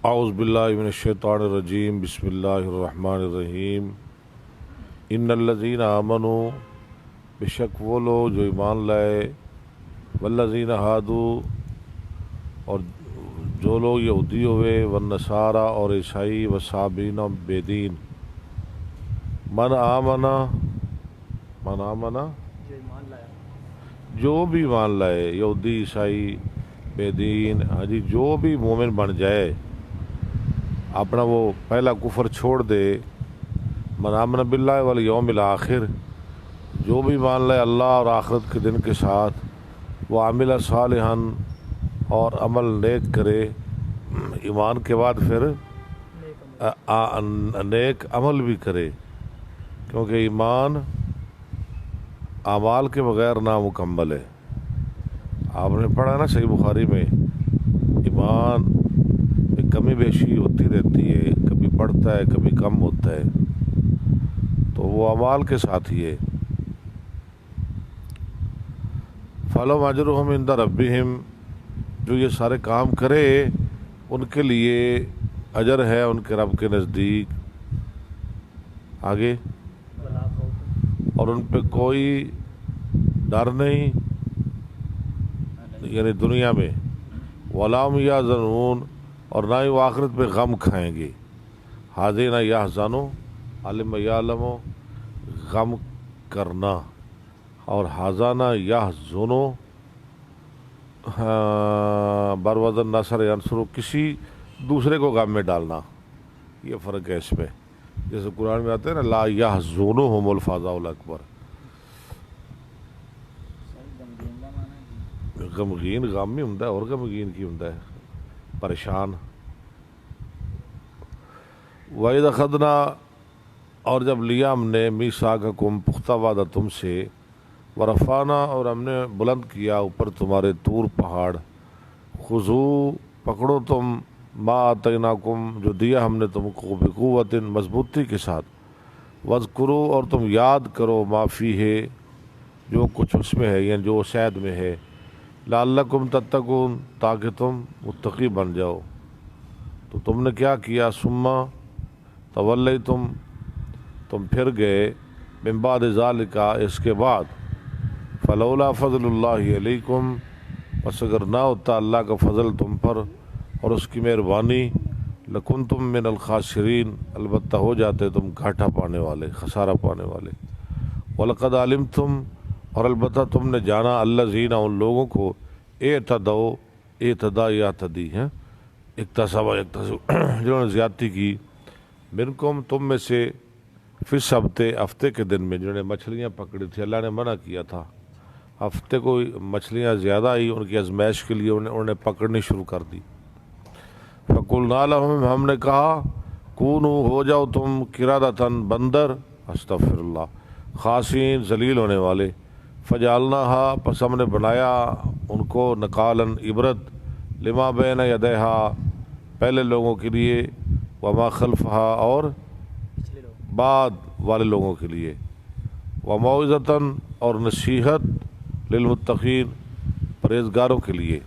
اعوذ باللہ من الشیطان الرجیم بسم اللہ الرحمن الرحیم ان الذین آمنوا بشک وہ لوگ جو ایمان لائے والذین ہادو اور جو لوگ یہودی ہوئے والنصارى اور عیسائی والصابین بے دین من آمنا جو بھی ایمان لائے یہودی عیسائی بے دین جی جو بھی مومن بن جائے اپنا وہ پہلا کفر چھوڑ دے من آمن باللہ والیوم الآخر جو بھی مان لائے اللہ اور آخرت کے دن کے ساتھ وہ عامل صالحا اور عمل نیک کرے ایمان کے بعد پھر نیک عمل بھی کرے کیونکہ ایمان اعمال کے بغیر نامکمل ہے۔ آپ نے پڑھا نا صحیح بخاری میں ایمان میں کمی بیشی ہوتی رہتی ہے، کبھی بڑھتا ہے کبھی کم ہوتا ہے، تو وہ اعمال کے ساتھ ہی ہے۔ فَلَهُمْ أَجْرُهُمْ عِنْدَ رَبِّهِمْ جو یہ سارے کام کرے ان کے لیے اجر ہے ان کے رب کے نزدیک۔ آگے اور ان پہ کوئی ڈر نہیں یعنی دنیا میں، وَلَا هُمْ يَحْزَنُونَ اور نہ ہی وہ آخرت پہ غم کھائیں گے۔ حَزِنَ يَحْزَنُ علم یعلم غم کرنا اور حَزَنَ يَحْزُنُ بروزن نصر ینصر کسی دوسرے کو غم میں ڈالنا، یہ فرق ہے اس میں۔ جیسے قرآن میں آتے ہیں نا لا یحزنہم الفزع الاکبر، غمگین غم میں ہوندا ہے اور غمگین کی ہوندا ہے پریشان۔ وَإِذْ أَخَذْنَا اور جب لیا ہم نے میثاقکم پختہ وعدہ تم سے، ورفعنا اور ہم نے بلند کیا اوپر تمہارے طور پہاڑ، خذو پکڑو تم ما آتیناکم جو دیا ہم نے تم کو بقوت مضبوطی کے ساتھ، واذکروا اور تم یاد کرو ما فیہ جو کچھ اس میں ہے یعنی جو شہد میں ہے، لعلکم تتقون تاکہ تم متقی بن جاؤ۔ تو تم نے کیا کیا، ثم تولیتم تم پھر گئے، من بعد ذالک اس کے بعد، فلولا فضل اللہ علیکم پس اگر نہ ہوتا اللہ کا فضل تم پر اور اس کی مہربانی، لکنتم من الخاسرین البتہ ہو جاتے تم گھاٹا پانے والے، خسارہ پانے والے۔ وَلَقَدْ عَلِمْتُمْ اور البتہ تم نے جانا الذین ان لوگوں کو اعتدوا یعتدی ہیں اکتسب جنہوں نے زیادتی کی، منکم تم میں سے، فی السبت ہفتے کے دن میں جنہوں نے مچھلیاں پکڑی تھی، اللہ نے منع کیا تھا، ہفتے کو مچھلیاں زیادہ آئی ان کی آزمائش کے لیے انہوں نے پکڑنی شروع کر دی۔ فَقُلْنَا لَهُمْ ہم نے کہا کونوا ہو جاؤ تم قردۃ بندر، استغفر اللہ، خاسئین ذلیل ہونے والے، فجعلناہا پس ہم نے بنایا ان کو نکالاً عبرت، لما بین یدیہا پہلے لوگوں کے لیے، وما خلفہا اور بعد والے لوگوں کے لیے، وموعظۃ اور نصیحت للمتقین پرہیزگاروں کے لیے۔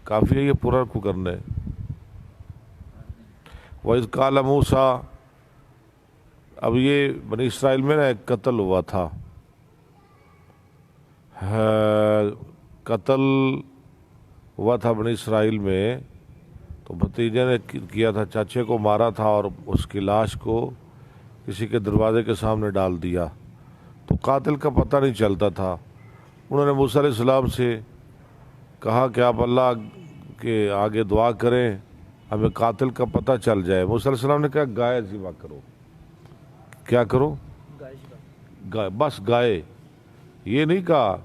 کافی ہے یہ پورا کو کرنا ہے۔ وَإِذْ قَالَ مُوسیٰ اب یہ بنی اسرائیل میں نا ایک قتل ہوا تھا، قتل ہوا تھا بنی اسرائیل میں، تو بھتیجے نے کیا تھا، چاچے کو مارا تھا اور اس کی لاش کو کسی کے دروازے کے سامنے ڈال دیا، تو قاتل کا پتہ نہیں چلتا تھا۔ انہوں نے موسیٰ علیہ السلام سے کہا کہ آپ اللہ کے آگے دعا کریں ہمیں قاتل کا پتہ چل جائے۔ موسیٰ علیہ السلام نے کہا گائے ذبح کرو۔ کیا کرو؟ گائے، بس گائے، یہ نہیں کہا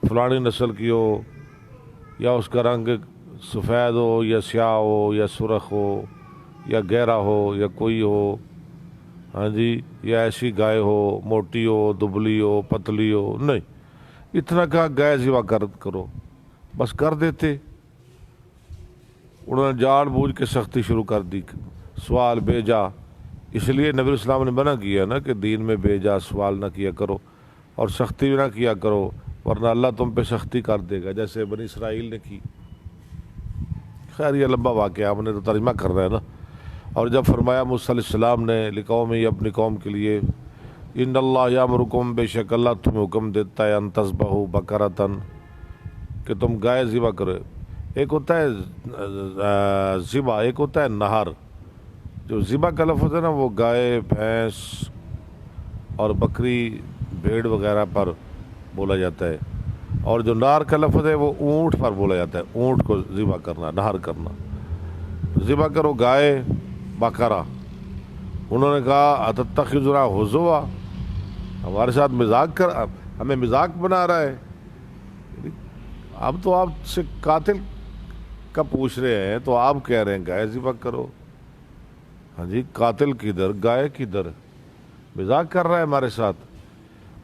فلانی نسل کی ہو یا اس کا رنگ سفید ہو یا سیاہ ہو یا سرخ ہو یا گہرا ہو یا کوئی ہو، ہاں جی، یا ایسی گائے ہو موٹی ہو دبلی ہو پتلی ہو، نہیں، اتنا کہا گائے ذبح کرو، بس کر دیتے۔ انہوں نے جان بوجھ کے سختی شروع کر دی، سوال بھیجا، اس لیے نبی اسلام نے منع کیا نا کہ دین میں بھیجا سوال نہ کیا کرو اور سختی بھی نہ کیا کرو ورنہ اللہ تم پہ سختی کر دے گا، جیسے بنی اسرائیل نے کی۔ خیر یہ لمبا واقعہ ہم نے تو ترجمہ کر رہے ہیں نا. اور جب فرمایا موسیٰ علیہ السلام نے لقومی اپنی قوم کے لیے ان اللہ یامرکم بے شک اللہ تمہیں حکم دیتا ہے ان تذبحوا بقرۃ کہ تم گائے ذبح کرو. ایک ہوتا ہے ذبح، ایک ہوتا ہے نہر. جو ذبح کا لفظ ہے نا وہ گائے بھینس اور بکری بھیڑ وغیرہ پر بولا جاتا ہے، اور جو نار کا لفظ ہے وہ اونٹ پر بولا جاتا ہے. اونٹ کو ذبح کرنا، نہر کرنا. ذبح کرو گائے بقرہ. انہوں نے کہا اتتخذنا ہزوا، ہمارے ساتھ مذاق کر، ہمیں مذاق بنا رہا ہے. اب تو آپ سے قاتل کا پوچھ رہے ہیں تو آپ کہہ رہے ہیں گائے ذبح کرو. ہاں جی، قاتل کدھر، گائے کدھر، مذاق کر رہا ہے ہمارے ساتھ.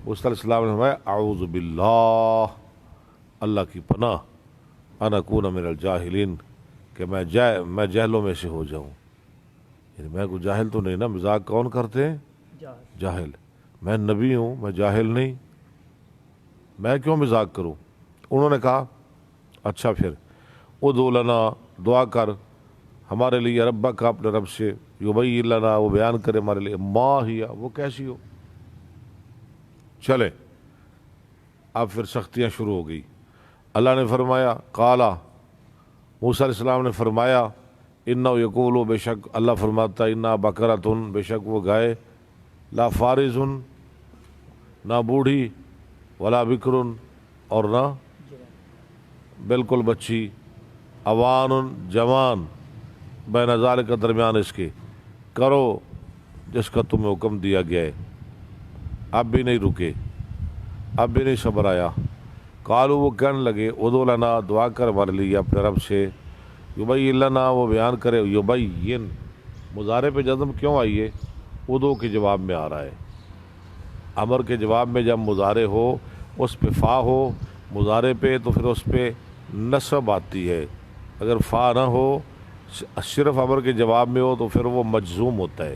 موسیٰ علیہ السلام نے فرمایا اعوذ باللہ، اللہ کی پناہ، ان اکون من الجاہلین، کہ میں جاہلوں میں سے ہو جاؤں. یعنی میں کوئی جاہل تو نہیں نا، مذاق کون کرتے ہیں؟ جاہل. میں نبی ہوں، میں جاہل نہیں، میں کیوں مذاق کروں؟ انہوں نے کہا اچھا پھر ادعو لنا، دعا کر ہمارے لیے ربک کا، اپنے رب سے، یبین لنا، وہ بیان کرے ہمارے لیے، ما ہی، وہ کیسی ہو. چلے اب پھر سختیاں شروع ہو گئی. اللہ نے فرمایا قالا، موسیٰ علیہ السلام نے فرمایا انہ یقول، بے شک اللہ فرماتا انہ بقرۃ، بے شک وہ گائے، لا فارض، نہ بوڑھی، ولا بکر، اور نہ بالکل بچی، اوان، جوان، بین ذالک، درمیان اس کے، کرو جس کا تمہیں حکم دیا گیا ہے. اب بھی نہیں رکے، اب بھی نہیں صبر آیا. قالو، وہ کہنے لگے ادعو لنا، دعا کر ہمارے لیے اپنے رب سے، یبین لنا، وہ بیان کرے. یبین مضارع پہ جزم کیوں آئی ہے؟ ادعو کے جواب میں آ رہا ہے. امر کے جواب میں جب مضارع ہو اس پہ فا ہو مضارع پہ تو پھر اس پہ نصب آتی ہے. اگر فا نہ ہو صرف امر کے جواب میں ہو تو پھر وہ مجزوم ہوتا ہے.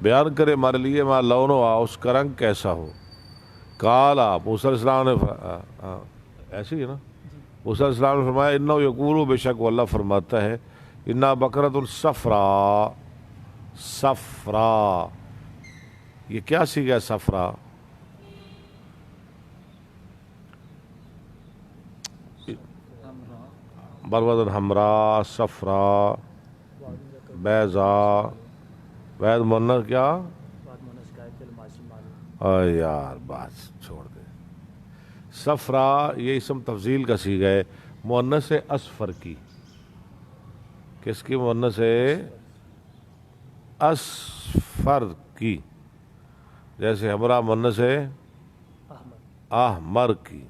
بیان کرے ہمارے لیے ما لونہا، اس کا رنگ کیسا ہو. قالا، موسیٰ علیہ السلام نے ایسے ہی ہے نا، موسیٰ علیہ السلام نے فرمایا انہ یقول، بے شک وہ اللہ فرماتا ہے انہ بقرۃ صفرا. صفرا یہ کیا سیکھا ہے؟ صفرا بروزن حمراء، صفرا، بیضا، وید مونث کیا؟ یار بات چھوڑ دے. صفرا یہ اسم تفضیل کا صیغہ ہے، مؤنث ہے اصفر کی. کس کی مؤنث ہے؟ اصفر کی. جیسے حمراء مؤنث ہے احمر کی.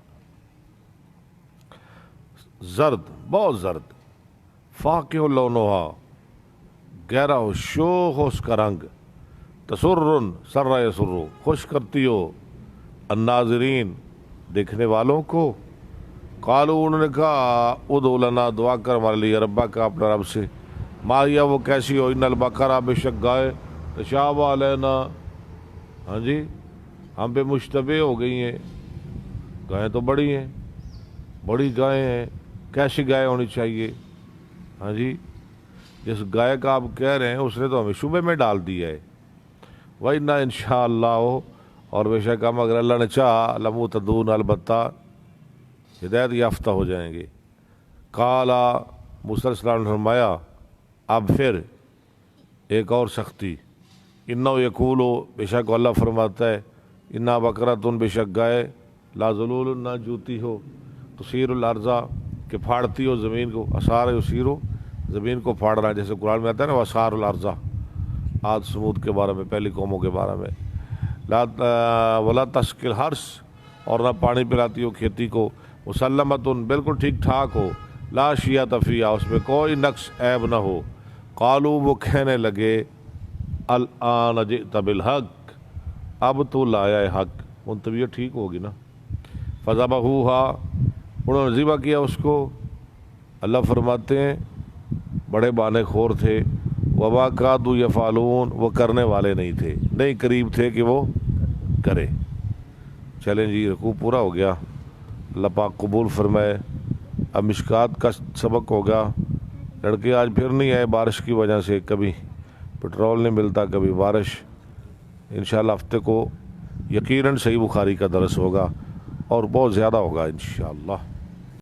زرد، بہت زرد. فاقع لونہا، گہرا ہو، شوخ ہو اس کا رنگ. تسرن، سر یسر، خوش کرتی ہو، الناظرین، دیکھنے والوں کو. قالو، انہوں نے کہا ادعو لنا، دعا کر ہمارے لیے ربا کا، اپنا رب سے. ما ہی، وہ کیسی ہو. ان البقرہ، بے شک گائے، تشابہ علینا، ہاں جی ہم پہ مشتبہ ہو گئی ہیں. گائیں تو بڑی ہیں، بڑی گائیں ہیں. کیسی گائے ہونی چاہیے؟ ہاں جی جس گائے کا آپ کہہ رہے ہیں اس نے تو ہمیں شبے میں ڈال دیا ہے. وَإِنَّا انشاء اللہ، اور بے شک ہم اگر اللہ نے چاہا لمہتدون، البتہ ہدایت یافتہ ہو جائیں گے. قالا، موسیٰ علیہ السلام نے فرمایا اب پھر ایک اور سختی. انہ یقول، بے شک اللہ فرماتا ہے انہ بقرۃ، بے شک گائے، لا ذلول، نہ جوتی ہو، تثیر الارض، کہ پھاڑتی ہو زمین کو. اثار یسیرو، زمین کو پھاڑنا، جیسے قرآن میں آتا ہے نا وسار الارض، عاد سمود کے بارے میں، پہلی قوموں کے بارے میں. لا ولا تسقی الحرث، اور نہ پانی پلاتی ہو کھیتی کو. مسلمۃ، بالکل ٹھیک ٹھاک ہو. لا شیۃ فیہا، اس میں کوئی نقص عیب نہ ہو. قالو، وہ کہنے لگے الآن جئت بالحق، اب تو لایا ہے حق. ان طبیعت ٹھیک ہوگی نا. فذبحوہا، انہوں نے ذبح کیا اس کو. اللہ فرماتے ہیں بڑے بانے خور تھے. وما کادوا یفعلون، وہ کرنے والے نہیں تھے، نہیں قریب تھے کہ وہ کرے. چلیں جی رکوع پورا ہو گیا. اللہ پاک قبول فرمائے. اب مشکات کا سبق ہوگا، لڑکے آج پھر نہیں آئے بارش کی وجہ سے، کبھی پٹرول نہیں ملتا کبھی بارش۔ انشاءاللہ ہفتے کو یقیناً صحیح بخاری کا درس ہوگا اور بہت زیادہ ہوگا انشاءاللہ۔